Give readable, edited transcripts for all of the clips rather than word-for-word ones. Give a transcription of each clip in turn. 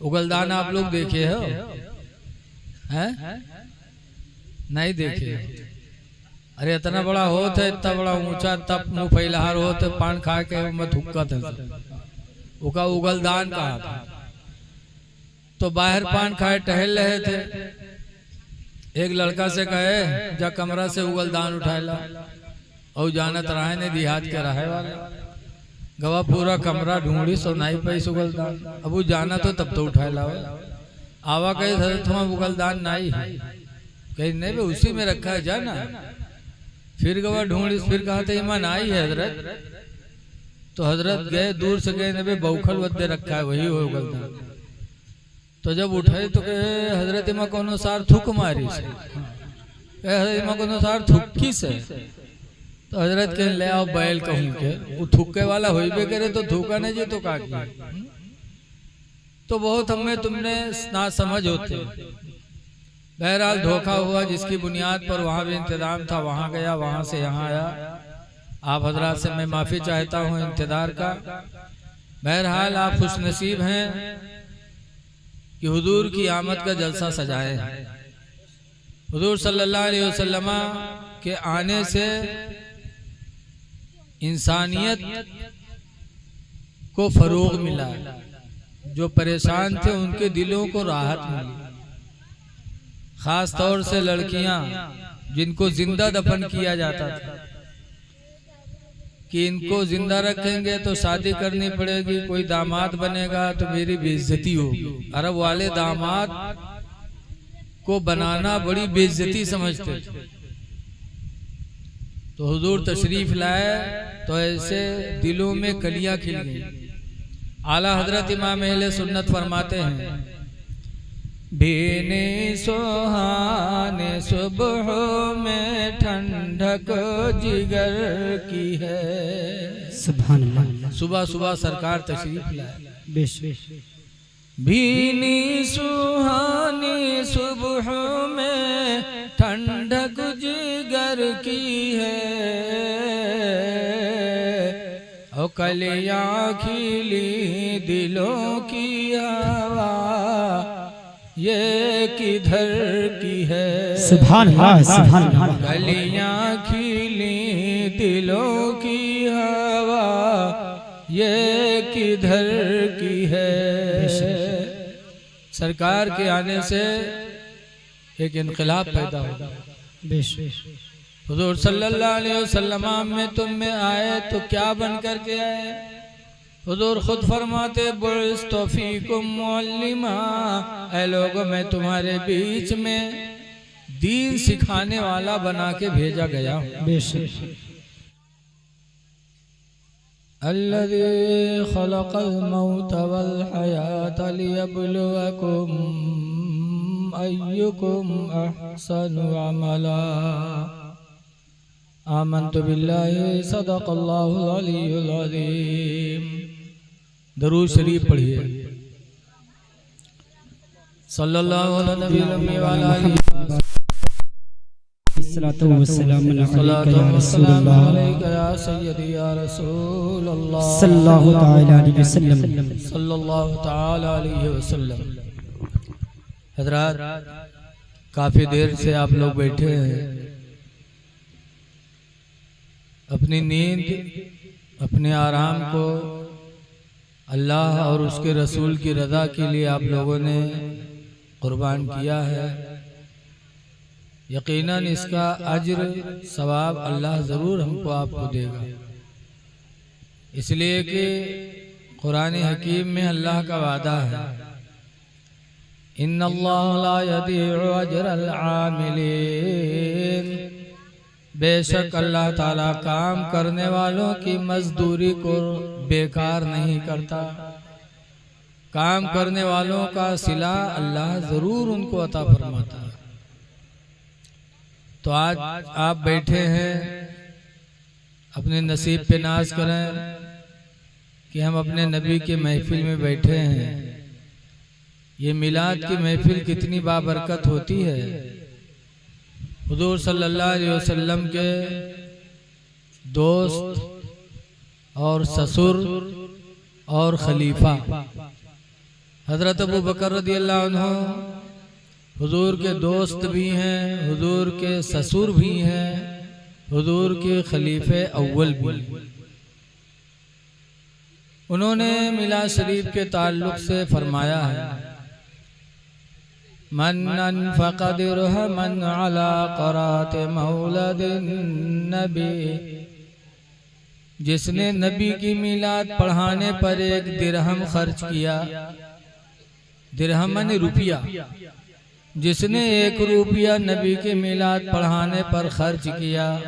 उगलदान आप लोग देखे हो? हैं? नहीं देखे? अरे इतना बड़ा होता है, इतना बड़ा ऊंचा, तब मुंह फैलार होते, पान खा के मत हुक्का था, उका उगलदान कहा था। तो बाहर पान खाए टहल रहे थे, एक लड़का से कहे जा कमरा से उगलदान उठाए ला, और जानत रहे ने देहात के रहे वाला गवा पूरा कमरा ढूंढी सो नहीं पाई उगलदान। अब वो जाना तो तब तो उठाए ला आवा कहे तुम्हारा उगलदान नहीं है, कहीं नहीं भाई उसी में रखा है जाना। फिर गवा ढूंढी, फिर कहा था ईमान आई है हजरत, तो हजरत गए दूर से गए ने बौखल वद्दे रखा है वही हो उगलदान। तो जब उठे तो कहे हजरत इमा कोनो सार थुक मारी से, हजरत इमा कोनो सार थुक्की से। तो हजरत के ले आओ बैल कहूं के वो थुक्के वाला होइबे करे तो थूका नहीं जी तो का। तो बहुत हमें तुमने ना समझ होते। बहरहाल धोखा हुआ, जिसकी बुनियाद पर वहां भी इंतजाम था वहां गया, वहां से यहाँ आया। आप हजरात से मैं माफी चाहता हूँ इंतजार का। बहरहाल आप खुशनसीब हैं कि हुजूर की आमद का जलसा सजाए हैं। हुजूर सल्लल्लाहु अलैहि वसल्लम के आने से इंसानियत को फरोग मिला, जो परेशान थे उनके दिलों को राहत मिली। खास तौर से लड़कियां जिनको जिंदा दफन किया जाता था कि इनको जिंदा रखेंगे तो शादी करनी पड़ेगी, कोई दामाद बनेगा तो मेरी बेइज्जती होगी। अरब वाले दामाद को बनाना बड़ी बेइज्जती समझते थे। तो हुजूर तशरीफ लाए तो ऐसे दिलों में कलियां खिल गई। आला हजरत इमाम अहले सुन्नत फरमाते हैं, बेने सुहाने सुबह में ठंडक जिगर की है। सुभान अल्लाह। सुबह सुबह सरकार तशरीफ लाए। बेश भीनी सुहानी सुबह में ठंडक जिगर की है, और कलियां खिली दिलों की हवा ये किधर की है। सुभान अल्लाह, सुभान अल्लाह। कलियां खिली दिलों की हवा ये किधर की है। सरकार के आने से एक इनकलाब पैदा होगा। हुजूर सल्लल्लाहु अलैहि वसल्लम में तुम में आए तो क्या बन कर के आए? हुजूर खुद फरमाते बुइस्तु फीकुम मुअल्लिमा, ऐ लोगों मैं तुम्हारे बीच में दीन सिखाने वाला बना के भेजा गया हूँ। अल्लज़ी खलक़ल मौत वल हयात लियब्लुवकुम अय्युकुम अहसनु अमला। आमन्तु बिल्लाहि सदक़ल्लाहुल अलीयुल अज़ीम। दरूद शरीफ पढ़िए। सल्लल्लाहु अलैहि वसल्लम। हज़रात काफी देर से आप लोग बैठे हैं, अपनी नींद अपने आराम को अल्लाह और उसके रसूल की रज़ा के लिए आप लोगों ने कुर्बान किया है। यकीनन इसका अज्र सवाब अल्लाह ज़रूर हमको आपको देगा, इसलिए कि कुरान हकीम में अल्लाह का वादा है, इन्नल्लाह ला यदीउ अज्रल आमिलीन। बेशक अल्लाह ताला काम करने वालों की मजदूरी को बेकार नहीं करता। काम करने वालों का सिला अल्लाह जरूर उनको अता फरमाता है। तो आज आप बैठे हैं, अपने नसीब पे नाज करें कि हम अपने नबी के महफिल में बैठे हैं। ये मिलाद की महफिल कितनी बाबरकत होती है। हुजूर सल्लल्लाहु अलैहि वसल्लम के दोस्त और ससुर और खलीफा हजरत अबू बकर रदियल्लाहु अन्हु हुजूर के दोस्त भी हैं, हुजूर के ससुर भी हैं, हुजूर के खलीफे अव्वल भी। उन्होंने मिलाद शरीफ के ताल्लुक से फरमाया है, मन अनफ़क़ दिरहमन अला क़रात मौलदिन नबी, जिसने नबी की मिलाद पढ़ाने पर 1 दिरहम खर्च किया, दिरहम यानी रुपया, जिसने 1 रुपया नबी के मिलाद पढ़ाने पर खर्च किया,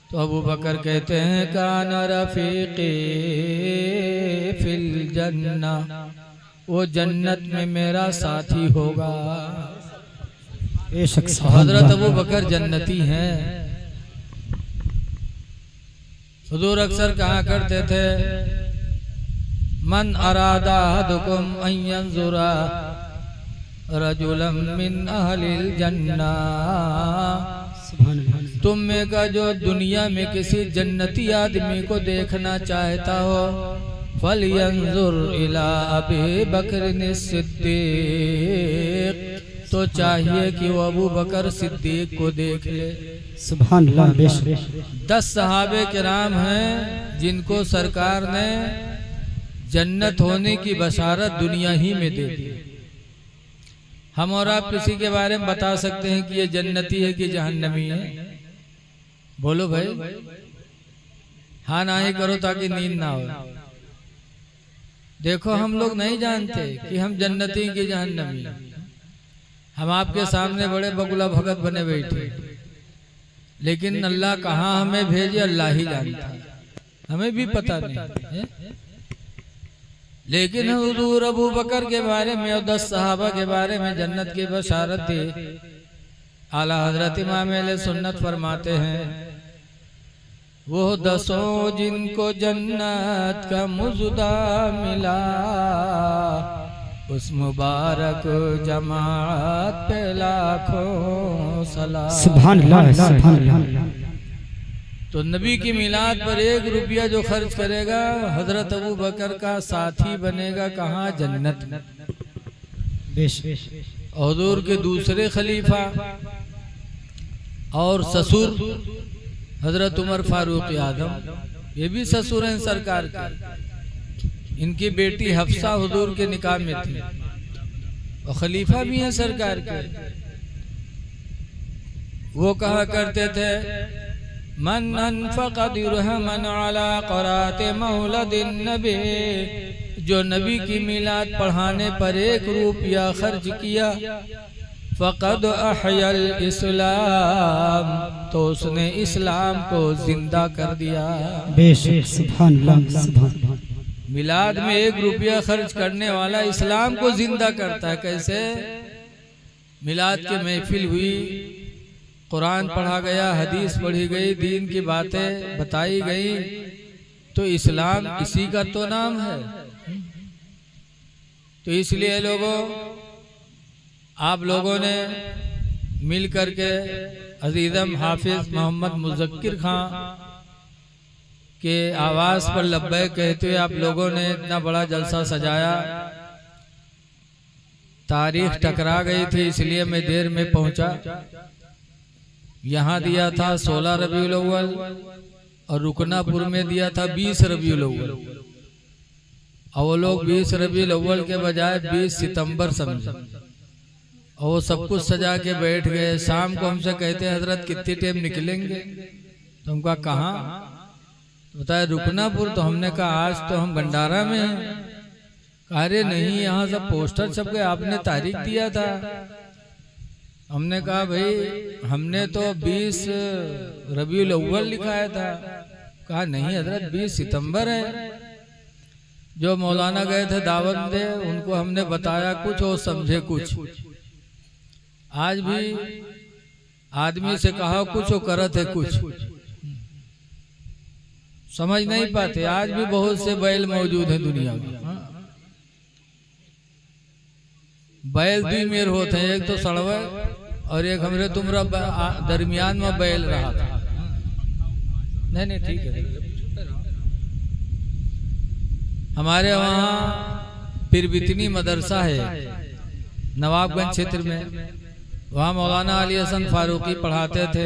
तो अबू बकर कहते हैं कान रफ़ीक़ी फिल जन्ना, वो जन्नत में मेरा साथी होगा। हजरत अबू बकर जन्नती हैं। हुजूर अक्सर कहा करते थे, मन अरादा अहदुकुम अन यंजुरा रजुलन मिन अहलिल जन्ना, तुम में का जो दुनिया में किसी जन्नती आदमी को देखना चाहता हो, फलयंजुर इला अबी बकर सिद्दीक, तो चाहिए कि वो अबू बकर सिद्दीक को देख ले। सुभान अल्लाह। 10 सहाबे किराम हैं जिनको सरकार ने जन्नत होने की बशारत दुनिया ही में दे दी। हम और आप किसी के बारे में बता सकते हैं कि ये जन्नती है कि जहन्नमी है? बोलो भाई, हाँ ना ही करो ताकि नींद ना हो। देखो हम लोग नहीं जानते कि हम जन्नती की जहन्नमी। हम आपके सामने बड़े बगुला भगत बने बैठे, लेकिन अल्लाह कहाँ हमें भेजे अल्लाह ही जानता है, हमें भी पता नहीं है। लेकिन हुजूर अबू बकर के बारे में और 10 सहाबा के बारे में जन्नत की बशारत दी। आला हजरत इमाम अहले सुन्नत फरमाते हैं, वो 10 जिनको जन्नत का मुजदा मिला, उस मुबारक जमात पे लाखों सलाम। सुभान अल्लाह, सुभान अल्लाह। तो नबी की मिलाद पर 1 रुपया जो खर्च करेगा, हजरत अबू बकर का साथी बनेगा कहाँ? जन्नत में। हुजूर के दूसरे खलीफा और ससुर हजरत उमर फारूक आजम, ये भी ससुर हैं सरकार के। इनकी बेटी हफ्सा हुजूर के निकाह में थी और खलीफा भी हैं सरकार के। वो कहा करते थे, मन अनफ़क़ दिरहमन अला क़रात मौलदिन नबी, जो नबी की मिलाद पढ़ाने पर 1 रुपया खर्च किया, फ़क़द अहयल इस्लाम, तो उसने इस्लाम को जिंदा कर दिया। बेशक, सुभान अल्लाह, सुभान। मिलाद में 1 रुपया खर्च करने वाला इस्लाम को जिंदा करता है। कैसे? मिलाद की महफिल हुई, कुरान पढ़ा गया, हदीस पढ़ी गई, दीन की बातें बताई गई, तो इस्लाम इसी का तो नाम है। तो इसलिए लोगों, आप लोगों ने मिल करके अजीज़म हाफिज मोहम्मद मुज़क्किर खां के आवाज़ पर लब्बैक कहते हुए आप लोगों ने इतना बड़ा जलसा सजाया। तारीख टकरा गई थी, इसलिए मैं देर में पहुंचा। यहाँ दिया था 16 रबीउल अव्वल और रुकनापुर में दिया था 20 रबीउल अव्वल, और वो लोग 20 रबीउल अव्वल के बजाय 20 सितंबर समझे और वो सब कुछ सजा के बैठ गए। शाम को हमसे कहते हजरत कितनी टाइम निकलेंगे? तो हम कहा कहाँ? तो बताया रुकनापुर। तो हमने कहा आज तो हम भंडारा में हैं। अरे नहीं, यहाँ सब पोस्टर छप गए, आपने तारीख दिया था। हमने कहा भाई हमने तो 20 रबीउल अव्वल लिखाया था। कहा नहीं हजरत 20 सितंबर है। जो मौलाना गए थे दावत दे, उनको हमने बताया कुछ और समझे कुछ। आज भी आदमी से कहा कुछ और करत है कुछ, समझ नहीं पाते। आज भी बहुत से बैल मौजूद हैं दुनिया में। बैल 2 मेर होते हैं, एक तो सड़वे और एक हमरे तुमरा दरमियान में बैल रहा था। नहीं ठीक है। हमारे वहाँ पीरबितनी मदरसा है नवाबगंज क्षेत्र में। वहाँ मौलाना अली हसन फारूकी पढ़ाते थे।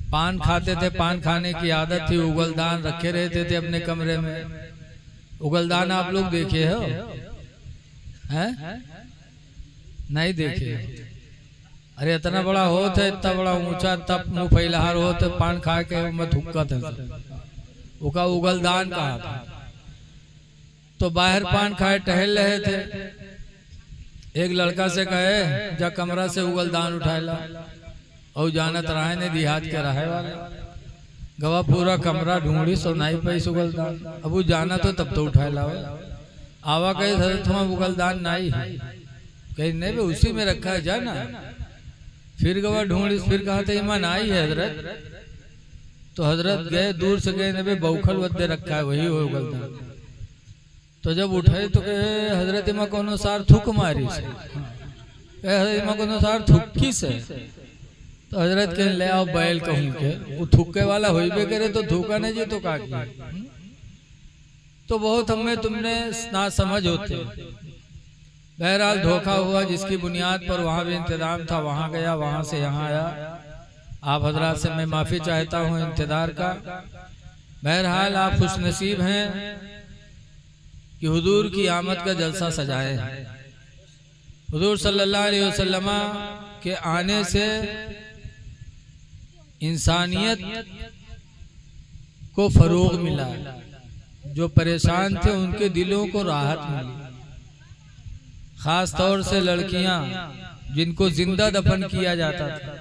पान खाते थे, पान खाने की आदत थी। उगलदान रखे रहते थे अपने कमरे में। उगलदान आप लोग देखे हो? हैं? नहीं देखे? अरे इतना बड़ा होता है, इतना बड़ा ऊंचा, तब मुंह फैलाहार होते, पान खा के मत हुक्का था, उसका उगलदान कहा था। तो बाहर पान खाए टहल रहे थे। एक लड़का से कहे जा कमरा से उगलदान उठाए ला, और जानत रहे ने देहात के रहे वाला गवा पूरा कमरा ढूंढी सो नहीं पैस उगलदान। अब वो जाना तो तब तो उठाए ला आवा कहे थोड़ा उगलदान नहीं है, कहीं नहीं भाई उसी में रखा है जाना। फिर गवा ढूंढी, फिर कहा था ईमान आई है हजरत। तो हजरत गए, दूर से गए ने बौखल वद्दे रखा है, वही हो उगलदान। तो जब उठे तो कहे हजरत इमा को अनुसार थूक मारी से, हजरत इमा को अनुसार थुक्की से। तो हजरत के ले आओ बैल कहूँ के, वो थुक्के वाला हो भी करे तो थूका नहीं जी तो का किया। तो बहुत हमें तुमने ना समझ होते। बहरहाल धोखा हुआ, जिसकी बुनियाद पर वहाँ भी इंतजाम था वहाँ गया, वहाँ से यहाँ आया। आप हजरात से मैं माफ़ी चाहता हूँ इंतजार का। बहरहाल आप खुश नसीब हैं कि हुजूर की आमद का जलसा सजाए। हुजूर सल्लल्लाहु अलैहि वसल्लम के आने से इंसानियत को फरोग मिला। जो परेशान थे उनके दिलों को राहत मिली। खास तौर से लड़कियां जिनको जिंदा दफन किया जाता था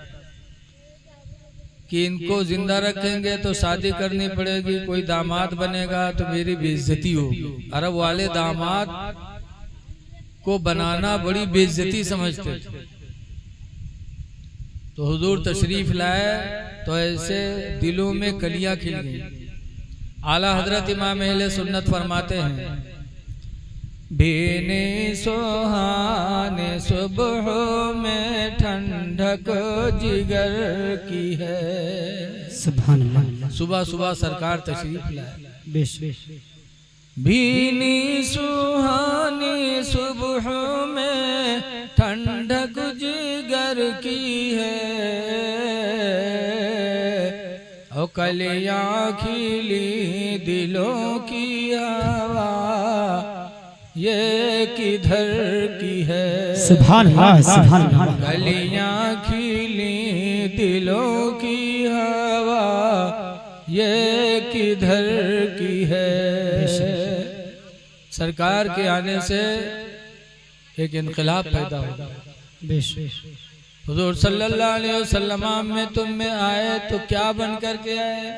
कि इनको जिंदा रखेंगे तो शादी करनी पड़ेगी, कोई दामाद बनेगा तो मेरी बेइज्जती होगी। अरब वाले दामाद को बनाना बड़ी बेइज्जती समझते थे। तो हुजूर तशरीफ लाए तो ऐसे दिलों में कलियां खिल गई। आला हजरत इमाम अहले सुन्नत फरमाते हैं, भीने सुहाने सुबह में ठंडक जिगर की है। सुभान अल्लाह। सुबह सुबह सरकार तशरीफ लाए। बेशक भीनी सुहानी सुबह में ठंडक जिगर की है, और कलियां खिली दिलों की हवा ये किधर की है। सुभान अल्लाह, सुभान अल्लाह। कलियां खिली दिलों की हवा ये किधर की है। सरकार के आने से एक इनकलाब पैदा होगा। हुजूर सल्लल्लाहु अलैहि वसल्लम में तुम में आए तो क्या बन कर के आए?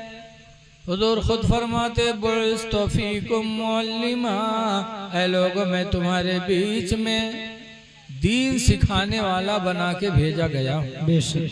हुजूर खुद फरमाते बुइस्तु फीकुम मुअल्लिमा, ऐ लोगों मैं तुम्हारे बीच में दीन सिखाने वाला बना के भेजा गया। बेशक